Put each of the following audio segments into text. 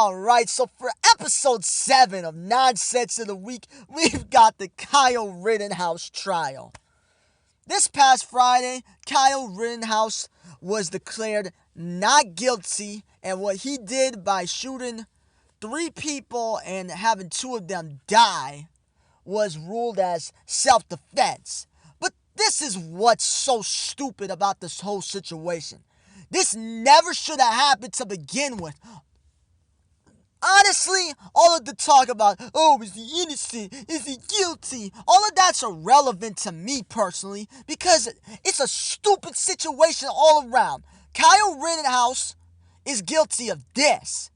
Alright, so for episode 7 of Nonsense of the Week, we've got the Kyle Rittenhouse trial. This past Friday, Kyle Rittenhouse was declared not guilty, and what he did by shooting 3 people and having 2 of them die was ruled as self-defense. But this is what's so stupid about this whole situation. This never should have happened to begin with. Honestly, all of the talk about, is he innocent? Is he guilty? All of that's irrelevant to me personally because it's a stupid situation all around. Kyle Rittenhouse is guilty of this.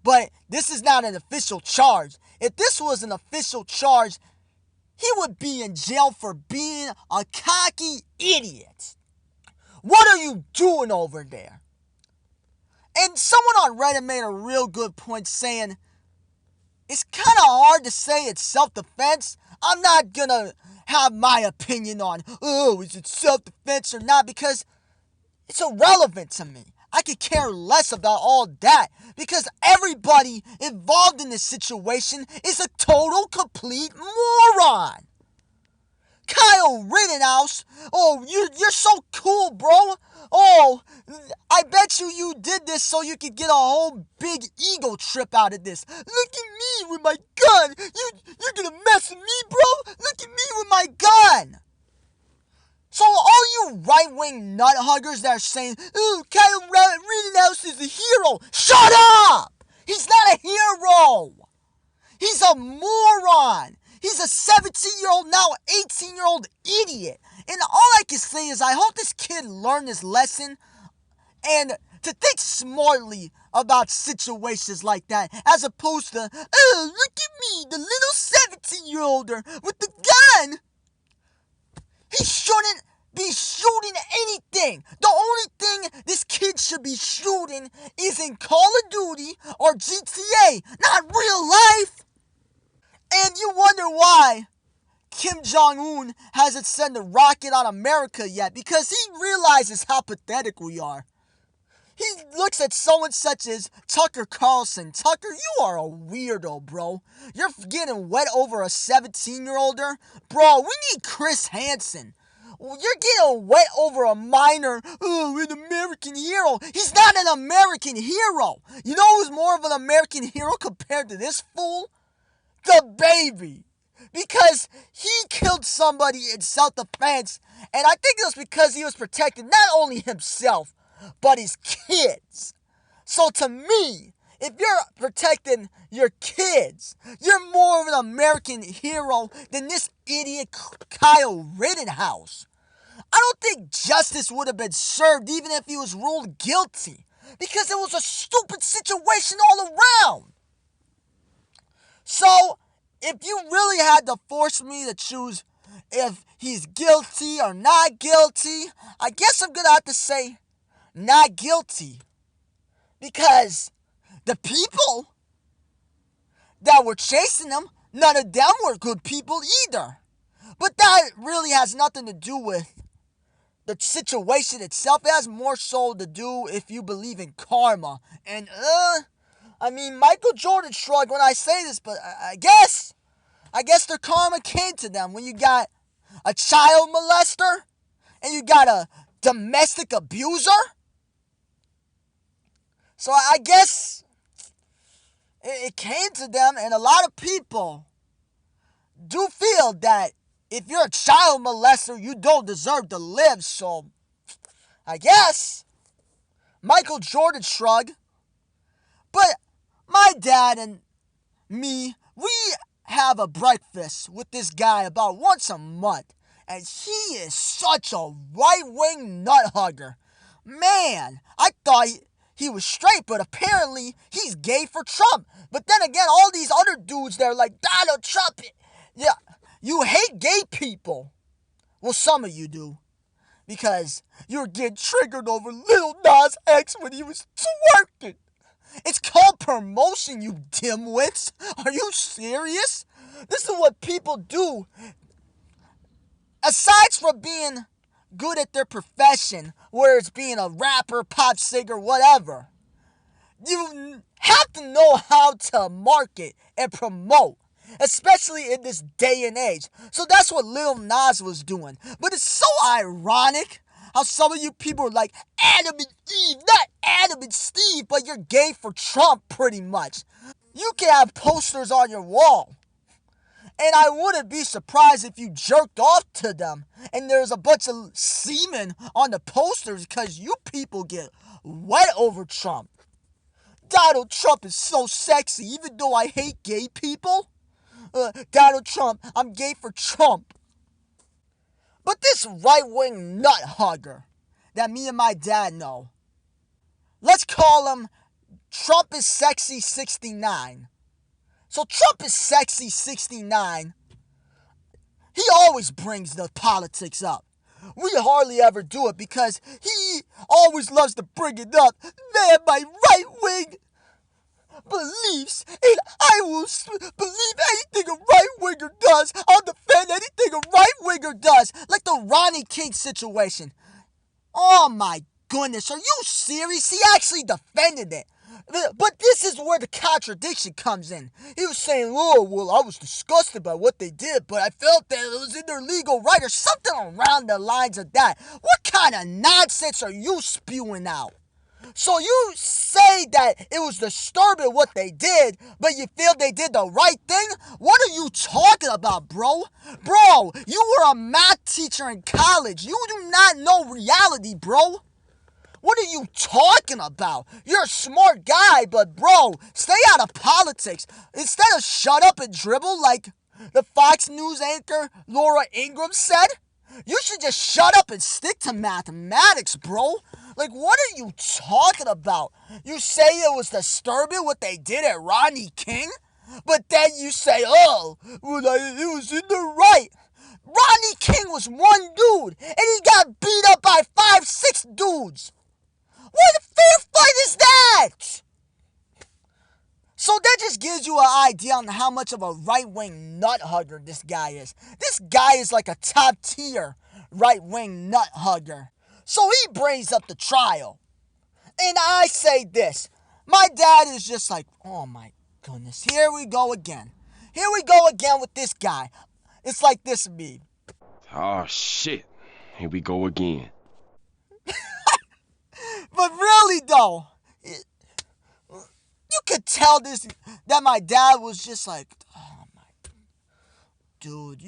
But this is not an official charge. If this was an official charge, he would be in jail for being a cocky idiot. What are you doing over there? And someone on Reddit made a real good point saying, it's kind of hard to say it's self-defense. I'm not going to have my opinion on, is it self-defense or not, because it's irrelevant to me. I could care less about all that because everybody involved in this situation is a total, complete moron. Kyle Rittenhouse, you're so cool, bro. I bet you did this so you could get a whole big ego trip out of this. Look at me with my gun. You're gonna mess with me, bro? Look at me with my gun. So all you right-wing nut huggers that are saying, Kyle Rittenhouse is a hero, shut up! He's not a hero. He's a moron. He's a 17-year-old, now 18-year-old idiot. And all I can say is I hope this kid learned his lesson and to think smartly about situations like that as opposed to, look at me, the little 17-year-older with the gun. He shouldn't be shooting anything. The only thing this kid should be shooting is in Call of Duty or GTA, not real life. And you wonder why Kim Jong-un hasn't sent a rocket on America yet, because he realizes how pathetic we are. He looks at someone such as Tucker Carlson. Tucker, you are a weirdo, bro. You're getting wet over a 17-year-older? Bro, we need Chris Hansen. You're getting wet over a minor, an American hero. He's not an American hero. You know who's more of an American hero compared to this fool? The baby. Because he killed somebody in self-defense, and I think it was because he was protecting not only himself, but his kids. So to me, if you're protecting your kids, you're more of an American hero than this idiot Kyle Rittenhouse. I don't think justice would have been served even if he was ruled guilty, because it was a stupid situation all around. So, if you really had to force me to choose if he's guilty or not guilty, I guess I'm going to have to say not guilty. Because the people that were chasing him, none of them were good people either. But that really has nothing to do with the situation itself. It has more so to do if you believe in karma. And, Michael Jordan shrugged when I say this, but I guess their karma came to them when you got a child molester and you got a domestic abuser. So I guess it came to them, and a lot of people do feel that if you're a child molester, you don't deserve to live. So I guess Michael Jordan shrugged. But my dad and me, we have a breakfast with this guy about once a month, and he is such a right-wing nut hugger. Man, I thought he was straight, but apparently he's gay for Trump. But then again, all these other dudes, they're like, Donald Trump, yeah, you hate gay people. Well, some of you do, because you're getting triggered over Lil Nas X when he was twerking. It's called promotion, you dimwits. Are you serious? This is what people do. Aside from being good at their profession, whether it's being a rapper, pop singer, whatever, You have to know how to market and promote, especially in this day and age. So that's what Lil Nas was doing. But it's so ironic how some of you people are like Adam and Eve, not Adam and Steve, but you're gay for Trump pretty much. You can have posters on your wall. And I wouldn't be surprised if you jerked off to them and there's a bunch of semen on the posters because you people get wet over Trump. Donald Trump is so sexy, even though I hate gay people. Donald Trump, I'm gay for Trump. But this right-wing nut hugger that me and my dad know, let's call him Trump is Sexy 69. So Trump is Sexy 69. He always brings the politics up. We hardly ever do it because he always loves to bring it up. Man, my right-wing beliefs, and I will believe anything a right-winger does. I'll defend anything a right-winger does. Like the Ronnie King situation. Oh my goodness, are you serious? He actually defended it. But this is where the contradiction comes in. He was saying, oh, well, I was disgusted by what they did, but I felt that it was in their legal right or something around the lines of that. What kind of nonsense are you spewing out? So you say that it was disturbing what they did, but you feel they did the right thing? What are you talking about, bro? Bro, you were a math teacher in college. You do not know reality, bro. What are you talking about? You're a smart guy, but bro, stay out of politics. Instead of shut up and dribble like the Fox News anchor Laura Ingraham said, you should just shut up and stick to mathematics, bro. Like, what are you talking about? You say it was disturbing what they did at Ronnie King, but then you say, oh, well, it was in the right. Ronnie King was one dude, and he got beat up by 5-6 dudes. What fair fight is that? So that just gives you an idea on how much of a right-wing nut hugger this guy is. This guy is like a top-tier right-wing nut hugger. So he brings up the trial. And I say this. My dad is just like, oh my goodness, here we go again. Here we go again with this guy. It's like this meme. Oh shit. Here we go again. But really though, you could tell this that my dad was just like, oh my, dude,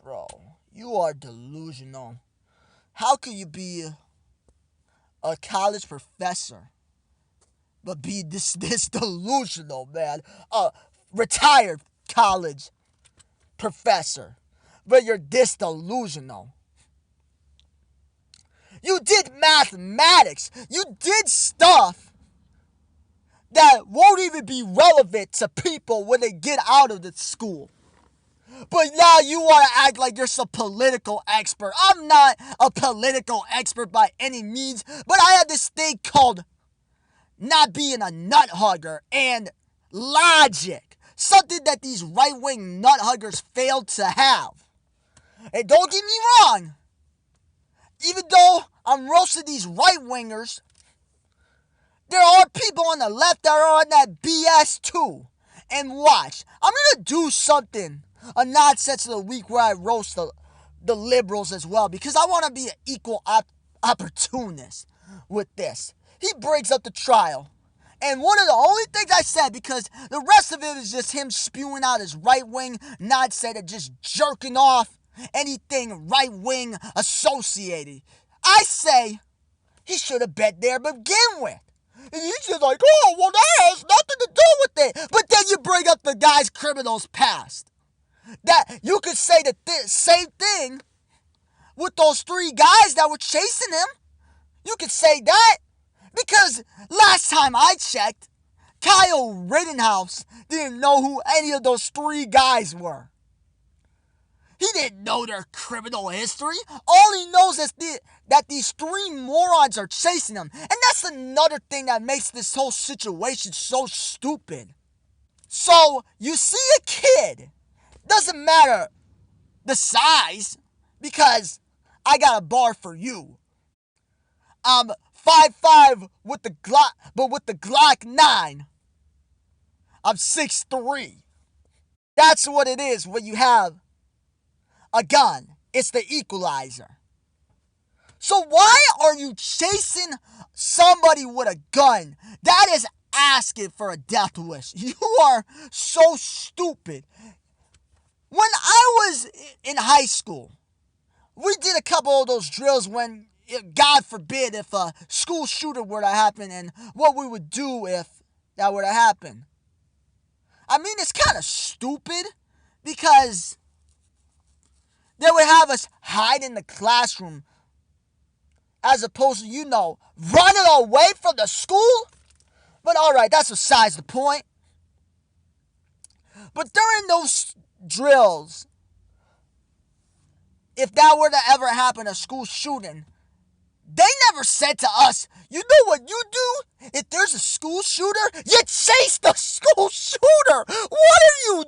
bro, you are delusional. How could you be a college professor but be this delusional, man? A retired college professor, but you're this delusional. You did mathematics. You did stuff that won't even be relevant to people when they get out of the school. But now you want to act like you're some political expert. I'm not a political expert by any means, but I have this thing called not being a nut hugger and logic. Something that these right-wing nut huggers fail to have. And don't get me wrong, even though I'm roasting these right-wingers, there are people on the left that are on that BS too. And watch, I'm going to do something, a nonsense of the week where I roast the liberals as well, because I want to be an equal opportunist with this. He brings up the trial. And one of the only things I said, because the rest of it is just him spewing out his right-wing nonsense and just jerking off anything right-wing associated. I say he should have been there to begin with. And he's just like, oh, well, that has nothing to do with it. But then you bring up the guy's criminal's past. That you could say the same thing with those 3 guys that were chasing him. You could say that. Because last time I checked, Kyle Rittenhouse didn't know who any of those 3 guys were. He didn't know their criminal history. All he knows is that these 3 morons are chasing him. And that's another thing that makes this whole situation so stupid. So, you see a kid. Doesn't matter the size, because I got a bar for you. 5'5" with the Glock, but with the Glock 9, I'm 6'3". That's what it is when you have a gun. It's the equalizer. So why are you chasing somebody with a gun? That is asking for a death wish. You are so stupid. When I was in high school, we did a couple of those drills when, God forbid, if a school shooter were to happen and what we would do if that were to happen. I mean, it's kind of stupid because they would have us hide in the classroom as opposed to, running away from the school. But alright, that's besides the point. But during those drills, if that were to ever happen, a school shooting, they never said to us, you know what you do? If there's a school shooter, you chase the school shooter. What are you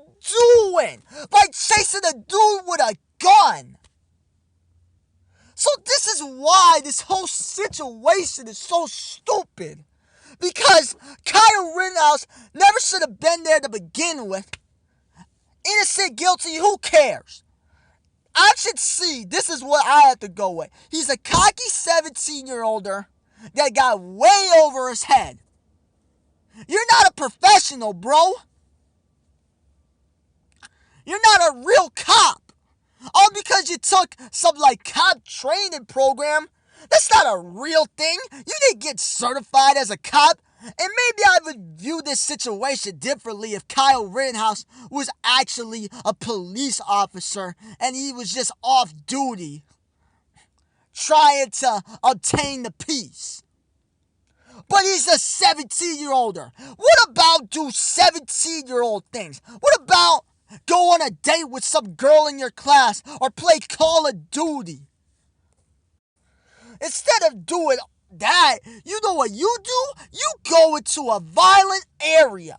doing by chasing a dude with a gun? So this is why this whole situation is so stupid. Because Kyle Rittenhouse never should have been there to begin with. Innocent, guilty, who cares? Option C, this is what I have to go with. He's a cocky 17-year-older that got way over his head. You're not a professional, bro. You're not a real cop. All because you took some cop training program. That's not a real thing. You didn't get certified as a cop. And maybe I would view this situation differently if Kyle Rittenhouse was actually a police officer and he was just off duty trying to obtain the peace. But he's a 17-year-older. What about do 17-year-old things? What about go on a date with some girl in your class or play Call of Duty? Instead of doing that, you know what you do? You go into a violent area.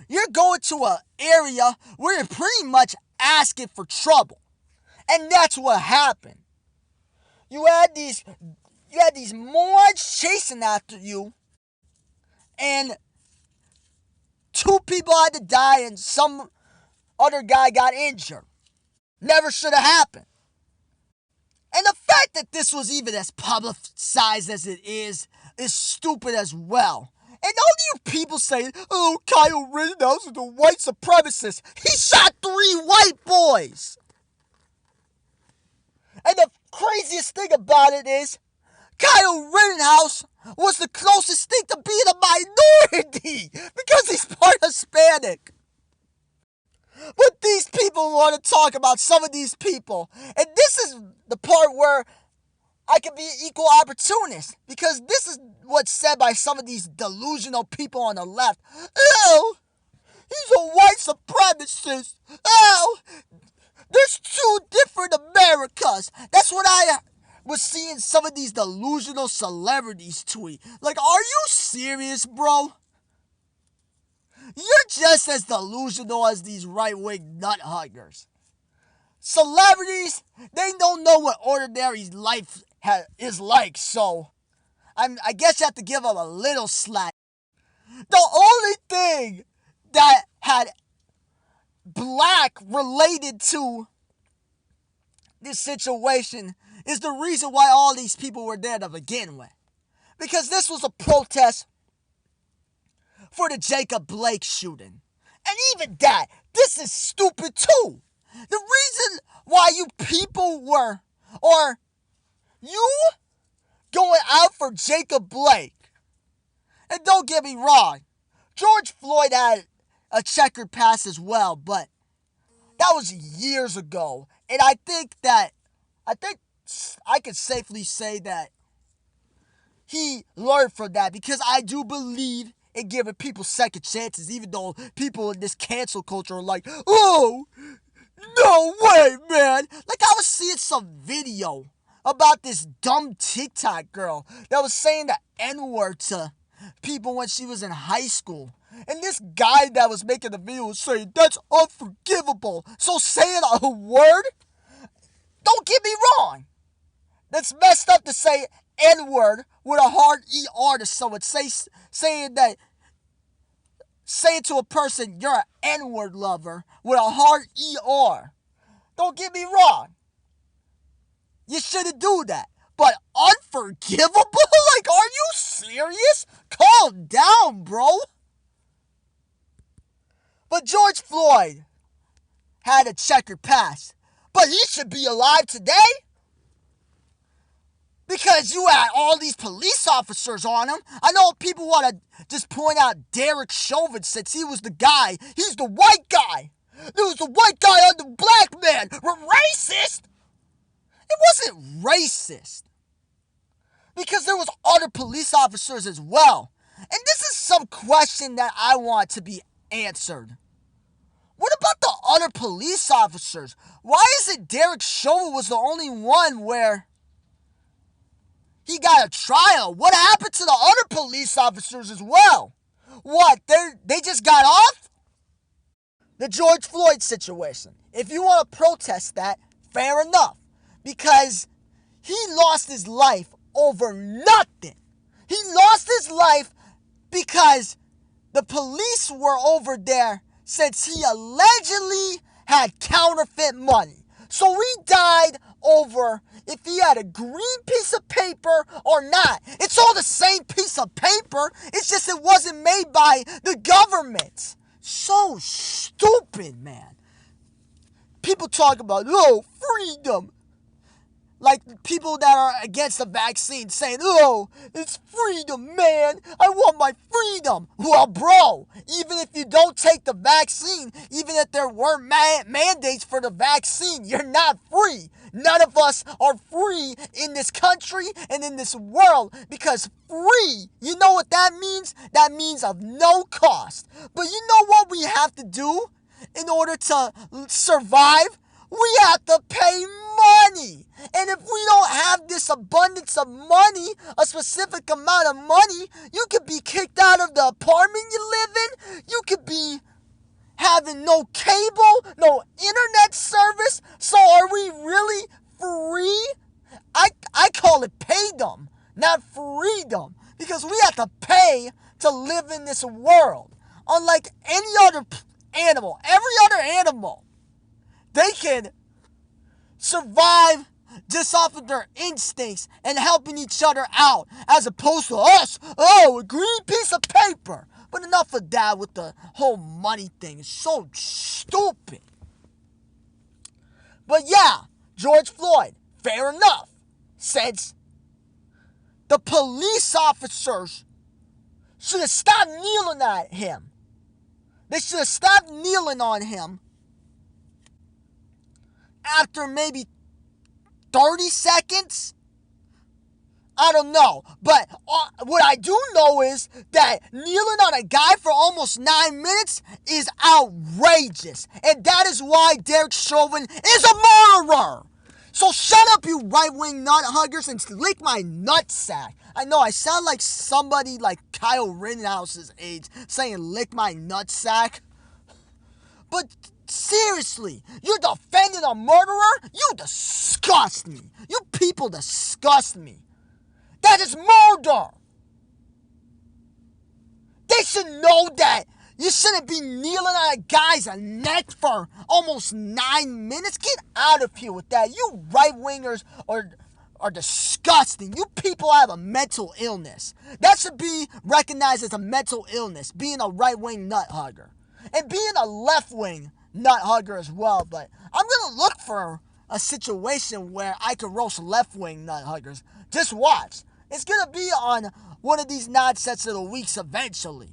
You're going to an area where you're pretty much asking for trouble. And that's what happened. You had these morons chasing after you, and 2 people had to die and some other guy got injured. Never should have happened. And the fact that this was even as publicized as it is stupid as well. And all you people say, oh, Kyle Rittenhouse is a white supremacist. He shot 3 white boys. And the craziest thing about it is, Kyle Rittenhouse was the closest thing to being a minority because he's part Hispanic. But these people want to talk about some of these people. And this is the part where I can be an equal opportunist. Because this is what's said by some of these delusional people on the left. Oh, he's a white supremacist. Oh, there's 2 different Americas. That's what I was seeing some of these delusional celebrities tweet. Are you serious, bro? You're just as delusional as these right-wing nut huggers. Celebrities, they don't know what ordinary life is like, so I guess you have to give them a little slack. The only thing that had black related to this situation is the reason why all these people were there to begin with. Because this was a protest for the Jacob Blake shooting. And even that, this is stupid too. The reason why you people were, or you going out for Jacob Blake, and don't get me wrong, George Floyd had a checkered past as well, but that was years ago. And I think I could safely say that he learned from that, because I do believe in giving people second chances, even though people in this cancel culture are like, oh, no way, man. I was seeing some video about this dumb TikTok girl that was saying the N-word to people when she was in high school. And this guy that was making the video was saying, that's unforgivable. So saying a word, don't get me wrong, that's messed up to say N-word with a hard ER to someone, saying to a person, you're an N-word lover with a hard ER. Don't get me wrong. You shouldn't do that. But unforgivable? Like, are you serious? Calm down, bro. But George Floyd had a checkered past. But he should be alive today? Because you had all these police officers on him. I know people want to just point out Derek Chauvin since he was the guy. He's the white guy. There was the white guy on the black man. Racist? It wasn't racist. Because there was other police officers as well. And this is some question that I want to be answered. What about the other police officers? Why is it Derek Chauvin was the only one where he got a trial? What happened to the other police officers as well? What, they just got off? The George Floyd situation. If you want to protest that, fair enough. Because he lost his life over nothing. He lost his life because the police were over there since he allegedly had counterfeit money. So he died over if he had a green piece of paper or not. It's all the same piece of paper. It's just it wasn't made by the government. So stupid, man. People talk about, freedom. Like people that are against the vaccine saying, it's freedom, man. I want my freedom. Well, bro, even if you don't take the vaccine, even if there weren't mandates for the vaccine, you're not free. None of us are free in this country and in this world because free, you know what that means? That means of no cost. But you know what we have to do in order to survive? We have to pay money. And if we don't have this abundance of money, a specific amount of money, you could be kicked out of the apartment you live in. You could be having no cable, no internet service. So are we really free? I call it paydom, not freedom. Because we have to pay to live in this world. Unlike any other animal, every other animal, they can survive just off of their instincts and helping each other out, as opposed to us. A green piece of paper. But enough of that with the whole money thing. It's so stupid. But yeah, George Floyd, fair enough, since the police officers should have stopped kneeling at him. They should have stopped kneeling on him after maybe 30 seconds? I don't know. But what I do know is that kneeling on a guy for almost 9 minutes is outrageous. And that is why Derek Chauvin is a murderer. So shut up, you right-wing nut huggers, and lick my nutsack. I know I sound like somebody like Kyle Rittenhouse's age saying lick my nutsack. But seriously, you're defending a murderer? You disgust me. You people disgust me. That is murder. They should know that. You shouldn't be kneeling on a guy's neck for almost 9 minutes. Get out of here with that. You right-wingers are disgusting. You people have a mental illness. That should be recognized as a mental illness, being a right-wing nut hugger. And being a left-wing nut hugger as well. But I'm going to look for a situation where I can roast left-wing nut huggers. Just watch. It's going to be on one of these nonsense of the weeks eventually.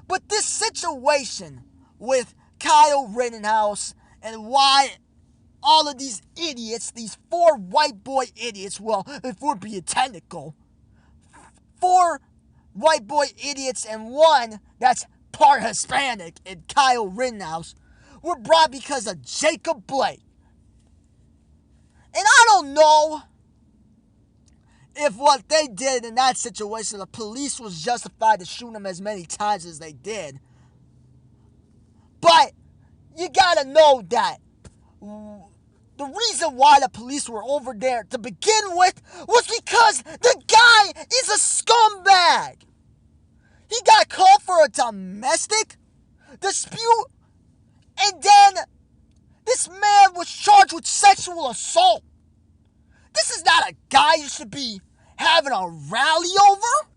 But this situation with Kyle Rittenhouse and why all of these idiots, these 4 white boy idiots, well, if we're being technical, 4 white boy idiots and 1 that's part Hispanic and Kyle Rittenhouse were brought because of Jacob Blake. And I don't know if what they did in that situation, the police was justified to shoot him as many times as they did. But you gotta know that the The reason why the police were over there to begin with was because the guy is a scumbag. He got called for a domestic dispute, and then this man was charged with sexual assault. This is not a guy you should be having a rally over.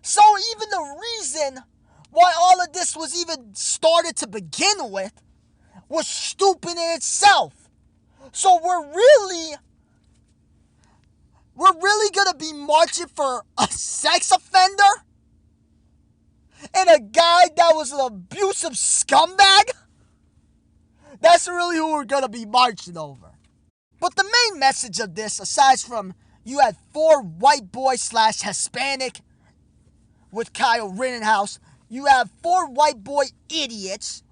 So even the reason why all of this was even started to begin with was stupid in itself. So we're really gonna be marching for a sex offender and a guy that was an abusive scumbag? That's really who we're gonna be marching over. But the main message of this, aside from you had 4 white boys slash Hispanic with Kyle Rittenhouse, you have 4 white boy idiots.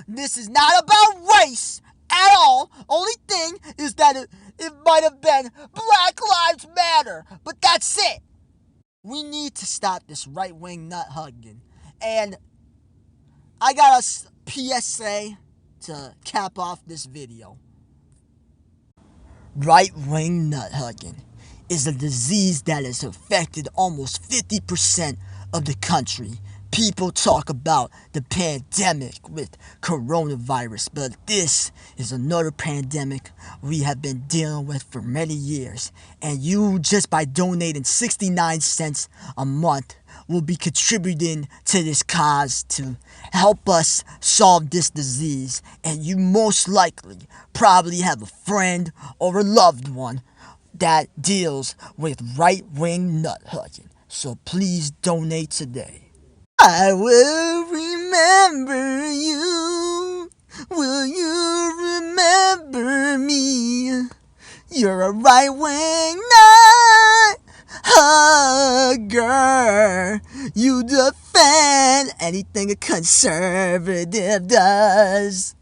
This is not about race at all. Only thing is that it might have been Black Lives Matter, but that's it. We need to stop this right-wing nut hugging. And I got a PSA to cap off this video. Right-wing nut hugging is a disease that has affected almost 50% of the country. People talk about the pandemic with coronavirus, but this is another pandemic we have been dealing with for many years. And you, just by donating 69 cents a month, will be contributing to this cause to help us solve this disease. And you most likely probably have a friend or a loved one that deals with right-wing nut hugging. So please donate today. I will remember you. Will you remember me? You're a right-wing nut hugger. You defend anything a conservative does.